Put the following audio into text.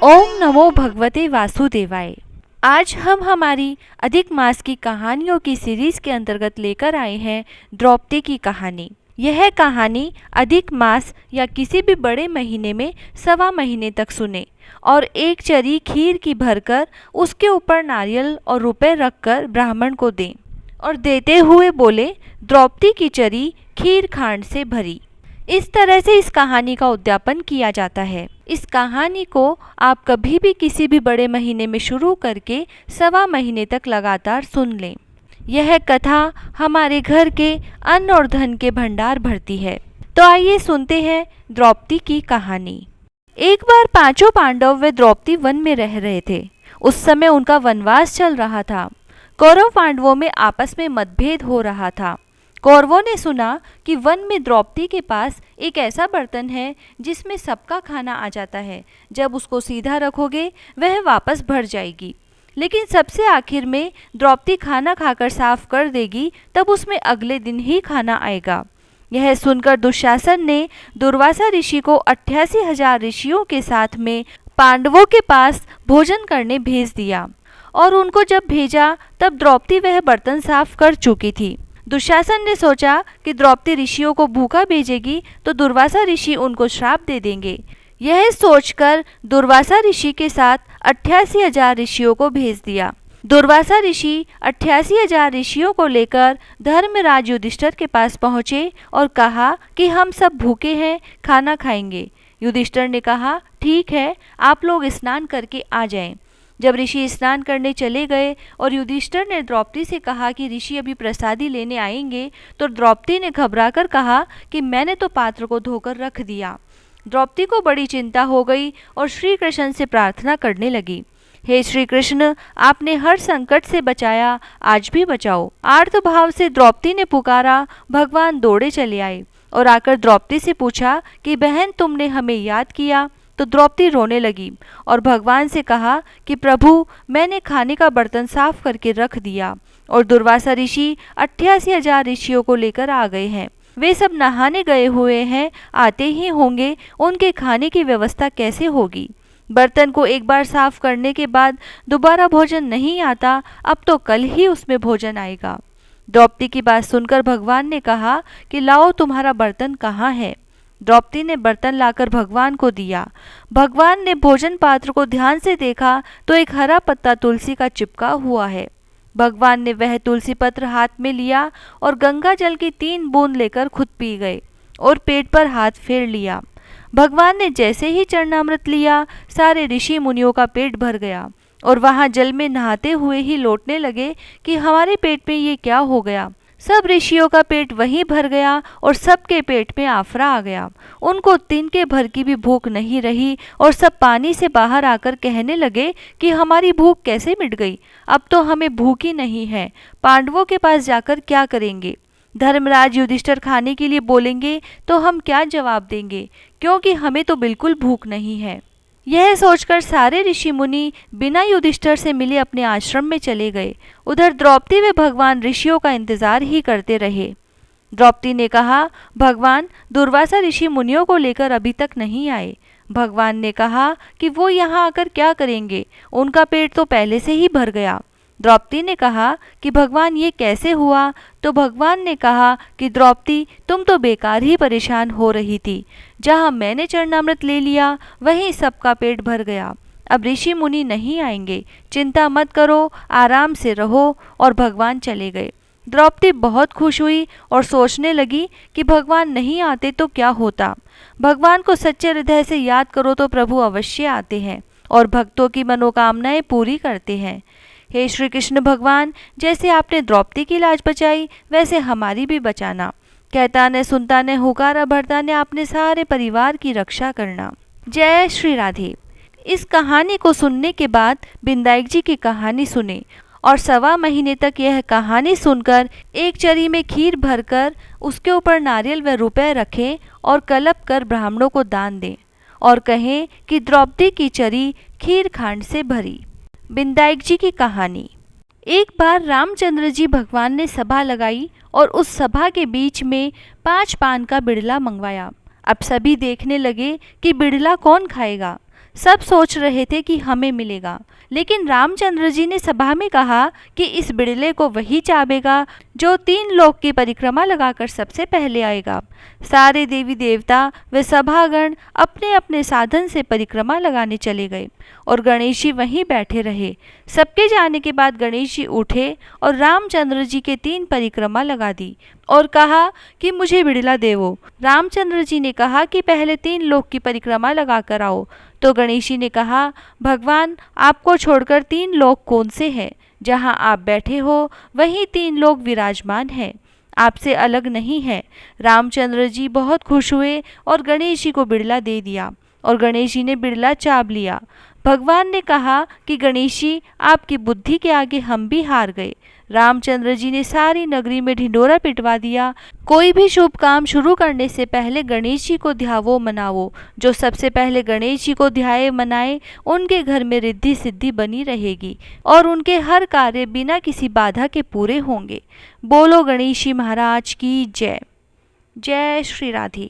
ओम नमो भगवते वासुदेवाय। आज हम हमारी अधिक मास की कहानियों की सीरीज के अंतर्गत लेकर आए हैं द्रौपदी की कहानी। यह कहानी अधिक मास या किसी भी बड़े महीने में 1.25 महीने तक सुने और एक चरी खीर की भरकर उसके ऊपर नारियल और रुपए रखकर ब्राह्मण को दें और देते हुए बोले, द्रौपदी की चरी खीर खांड से भरी। इस तरह से इस कहानी का उद्यापन किया जाता है। इस कहानी को आप कभी भी किसी भी बड़े महीने में शुरू करके 1.25 महीने तक लगातार सुन लें। यह कथा हमारे घर के अन्न और धन के भंडार भरती है। तो आइए सुनते हैं द्रौपदी की कहानी। एक बार 5 पांडव व द्रौपदी वन में रह रहे थे। उस समय उनका वनवास चल रहा था। कौरव पांडवों में आपस में मतभेद हो रहा था। कौरवों ने सुना कि वन में द्रौपदी के पास एक ऐसा बर्तन है जिसमें सबका खाना आ जाता है। जब उसको सीधा रखोगे वह वापस भर जाएगी, लेकिन सबसे आखिर में द्रौपदी खाना खाकर साफ कर देगी, तब उसमें अगले दिन ही खाना आएगा। यह सुनकर दुशासन ने दुर्वासा ऋषि को 88,000 ऋषियों के साथ में पांडवों के पास भोजन करने भेज दिया और उनको जब भेजा तब द्रौपदी वह बर्तन साफ कर चुकी थी। दुशासन ने सोचा कि द्रौपदी ऋषियों को भूखा भेजेगी तो दुर्वासा ऋषि उनको श्राप दे देंगे। यह सोचकर दुर्वासा ऋषि के साथ 88,000 ऋषियों को भेज दिया। दुर्वासा ऋषि 88,000 ऋषियों को लेकर धर्मराज युधिष्ठिर के पास पहुँचे और कहा कि हम सब भूखे हैं, खाना खाएंगे। युधिष्ठिर ने कहा, ठीक है, आप लोग स्नान करके आ जाएं। जब ऋषि स्नान करने चले गए और युधिष्ठिर ने द्रौपदी से कहा कि ऋषि अभी प्रसादी लेने आएंगे, तो द्रौपदी ने घबराकर कहा कि मैंने तो पात्र को धोकर रख दिया। द्रौपदी को बड़ी चिंता हो गई और श्री कृष्ण से प्रार्थना करने लगी, हे श्री कृष्ण, आपने हर संकट से बचाया, आज भी बचाओ। आर्त भाव से द्रौपदी ने पुकारा। भगवान दौड़े चले आए और आकर द्रौपदी से पूछा कि बहन, तुमने हमें याद किया? तो द्रौपदी रोने लगी और भगवान से कहा कि प्रभु, मैंने खाने का बर्तन साफ करके रख दिया और दुर्वासा ऋषि 88,000 ऋषियों को लेकर आ गए हैं। वे सब नहाने गए हुए हैं, आते ही होंगे। उनके खाने की व्यवस्था कैसे होगी? बर्तन को एक बार साफ करने के बाद दोबारा भोजन नहीं आता, अब तो कल ही उसमें भोजन आएगा। द्रौपदी की बात सुनकर भगवान ने कहा कि लाओ, तुम्हारा बर्तन कहाँ है? द्रौपदी ने बर्तन लाकर भगवान को दिया। भगवान ने भोजन पात्र को ध्यान से देखा तो एक हरा पत्ता तुलसी का चिपका हुआ है। भगवान ने वह तुलसी पत्र हाथ में लिया और गंगा जल की 3 बूंद लेकर खुद पी गए और पेट पर हाथ फेर लिया। भगवान ने जैसे ही चरणामृत लिया, सारे ऋषि मुनियों का पेट भर गया और वहां जल में नहाते हुए ही लौटने लगे कि हमारे पेट में ये क्या हो गया। सब ऋषियों का पेट वहीं भर गया और सबके पेट में आफरा आ गया। उनको तिनके भर की भी भूख नहीं रही और सब पानी से बाहर आकर कहने लगे कि हमारी भूख कैसे मिट गई, अब तो हमें भूख ही नहीं है, पांडवों के पास जाकर क्या करेंगे? धर्मराज युधिष्ठिर खाने के लिए बोलेंगे तो हम क्या जवाब देंगे, क्योंकि हमें तो बिल्कुल भूख नहीं है। यह सोचकर सारे ऋषि मुनि बिना युधिष्ठिर से मिले अपने आश्रम में चले गए। उधर द्रौपदी व भगवान ऋषियों का इंतजार ही करते रहे। द्रौपदी ने कहा, भगवान, दुर्वासा ऋषि मुनियों को लेकर अभी तक नहीं आए। भगवान ने कहा कि वो यहाँ आकर क्या करेंगे, उनका पेट तो पहले से ही भर गया। द्रौपदी ने कहा कि भगवान, ये कैसे हुआ? तो भगवान ने कहा कि द्रौपदी, तुम तो बेकार ही परेशान हो रही थी। जहाँ मैंने चरणामृत ले लिया वहीं सबका पेट भर गया। अब ऋषि मुनि नहीं आएंगे, चिंता मत करो, आराम से रहो। और भगवान चले गए। द्रौपदी बहुत खुश हुई और सोचने लगी कि भगवान नहीं आते तो क्या होता। भगवान को सच्चे हृदय से याद करो तो प्रभु अवश्य आते हैं और भक्तों की मनोकामनाएं पूरी करते हैं। हे श्री कृष्ण भगवान, जैसे आपने द्रौपदी की लाज बचाई वैसे हमारी भी बचाना। कहता ने सुनता ने हुकारा भरता ने आपने सारे परिवार की रक्षा करना। जय श्री राधे। इस कहानी को सुनने के बाद बिंदाई जी की कहानी सुने और 1.25 महीने तक यह कहानी सुनकर एक चरी में खीर भरकर उसके ऊपर नारियल व रुपए रखें और कलप कर ब्राह्मणों को दान दें और कहें कि द्रौपदी की चरी खीर खांड से भरी। बिंदाई जी की कहानी। एक बार रामचंद्र जी भगवान ने सभा लगाई और उस सभा के बीच में 5 पान का बिड़ला मंगवाया। अब सभी देखने लगे कि बिड़ला कौन खाएगा। सब सोच रहे थे कि हमें मिलेगा, लेकिन रामचंद्र जी ने सभा में कहा कि इस बिड़ले को वही चाबेगा जो 3 लोक की परिक्रमा लगाकर सबसे पहले आएगा। सारे देवी देवता व सभागण अपने अपने साधन से परिक्रमा लगाने चले गए और गणेश जी वहीं बैठे रहे। सबके जाने के बाद गणेश जी उठे और रामचंद्र जी के 3 परिक्रमा लगा दी और कहा कि मुझे बिड़ला देवो। रामचंद्र जी ने कहा कि पहले 3 लोक की परिक्रमा लगा कर आओ। तो गणेश जी ने कहा, भगवान आपको छोड़कर 3 लोक कौन से हैं? जहाँ आप बैठे हो वहीं 3 लोग विराजमान हैं, आपसे अलग नहीं है। रामचंद्र जी बहुत खुश हुए और गणेश जी को बिड़ला दे दिया और गणेश जी ने बिड़ला चाब लिया। भगवान ने कहा कि गणेश जी आपकी बुद्धि के आगे हम भी हार गए। रामचंद्र जी ने सारी नगरी में ढिंढोरा पिटवा दिया। कोई भी शुभ काम शुरू करने से पहले गणेश जी को ध्यावो मनावो। जो सबसे पहले गणेश जी को ध्याए मनाए उनके घर में रिद्धि सिद्धि बनी रहेगी और उनके हर कार्य बिना किसी बाधा के पूरे होंगे। बोलो गणेश जी महाराज की जय। जय श्री राधे।